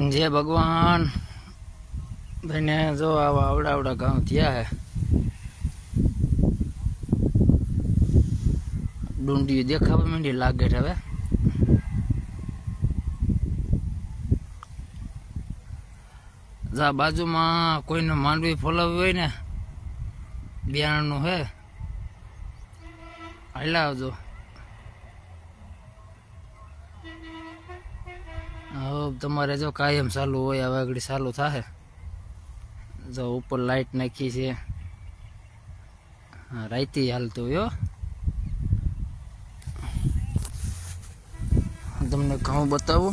जय भगवान भाई जो आवा आवड़ा आवड़ा गांव थिया है डूंडी देखा मंडी लागे हवे जा बाजू में कोई ने मांडवी फोलावी होय ने बियाणनु है हाला आवजो तमारे जो कायम चालू हो हवे घड़ी चालू थाहे जो ऊपर लाइट नाखी छे राती हालतो हो तमने घऊं बतावू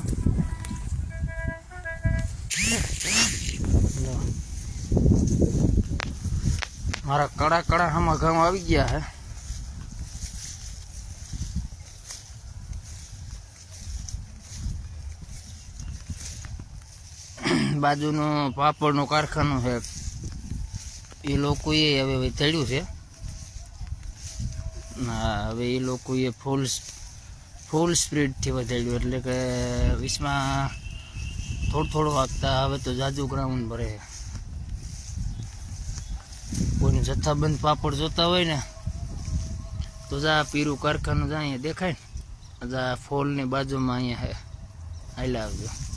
मारा कड़ा कड़ा हम घऊं आवी गया है बाजूनो पापड़नो कारखानो है ये लोग ये हवे चढ़्यु छे हवे ये लोग ये फूल स्पीड थी वधाड्यु एटले के विसमा थोड़ो थोड़ो वागता हवे तो जाजू ग्राउंड भरे कोई जत्थाबंध पापड़ जोता होय ने तो जा पीरू कारखानो जा अहीं देखाय जा फॉल ની બાજુમાં અહીંયા है આઈલા આવજો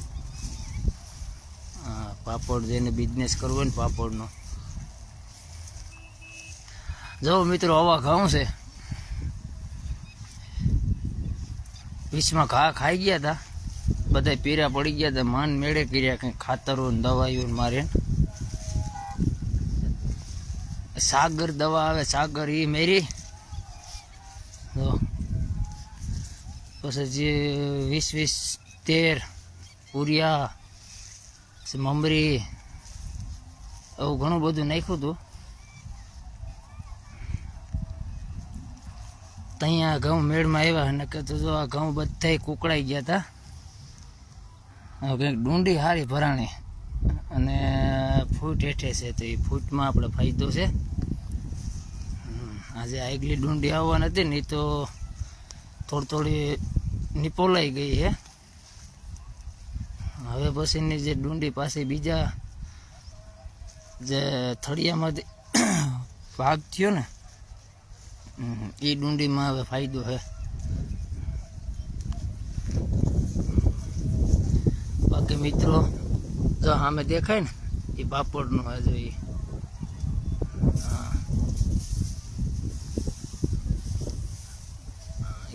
पापड़ जेने बिजनेस करवो ने पापड़नो जो मित्रों आवा घऊं से बीच में घा खाई गया था बधाय पीरा पड़ी गया था मान मेड़े कर्या कई खातरों दवाईओ मारे सागर दवा आवे सागर ई मेरी तो पछी जे 20 13 पूरिया ममरी એવું ઘણું બધું નાખ્યું હતું ત્યાં ઘઉં મેળમાં આવ્યા અને કે તો જો આ ઘઉં બધાય કુકડાઈ ગયા હતા કંઈક ડુંડી હારી ભરાણી અને ફૂટ હેઠે છે તો એ ફૂટમાં આપણે ફાયદો છે આજે આગલી ડુંડી આવવાની હતી ને તો થોડી થોડી નિપોલાઈ ગઈ છે હવે પછીની જે ડુંડી પાસે બીજા જે થળિયામાંથી ભાગ થયો ને એ ડુંડીમાં હવે ફાયદો છે બાકી મિત્રો જો સામે દેખાય ને એ પાપડનું હજુ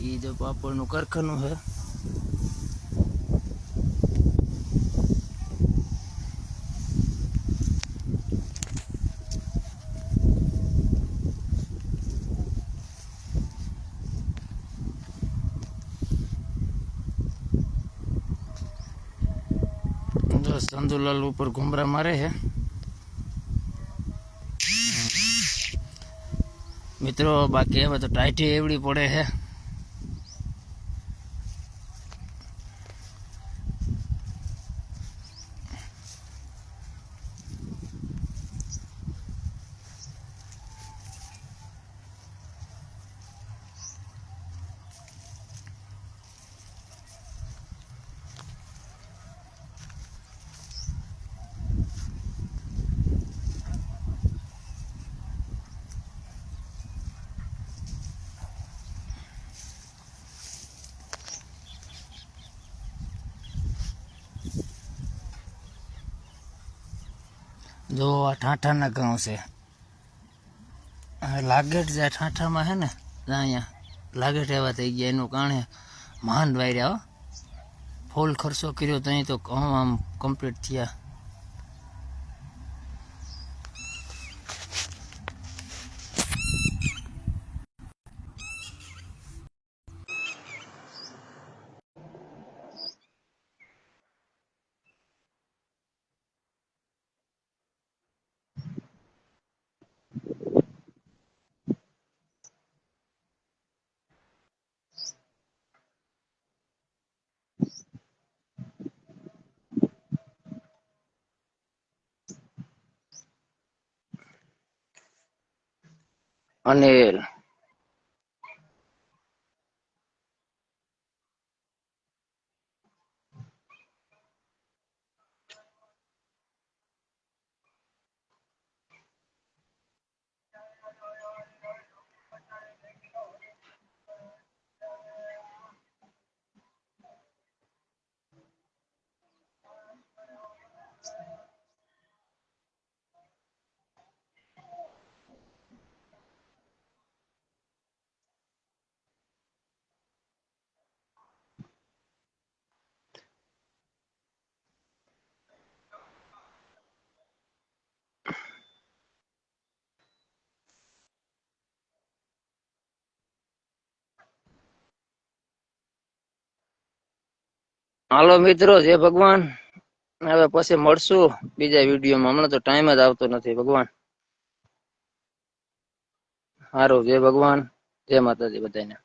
એ જો પાપડનું કારખાનું છે चंदूलाल ऊपर घुमरा मारे है मित्रों बाकी हमें तो टाइटी एवड़ी पड़े है जो आ ठाठा ना गाँव से लागेट जे ठाठा में है ने अँ लागेट एवं थी गया एनु कारण महान वायरा फूल खर्चो कर्यो तो घऊं आम कम्प्लीट थिया अनिल હાલો મિત્રો, જય ભગવાન. હવે પછી મળશું બીજા વિડીયોમાં. હમણાં તો ટાઈમ જ આવતો નથી ભગવાન. સારું, જય ભગવાન, જય માતાજી બધાને.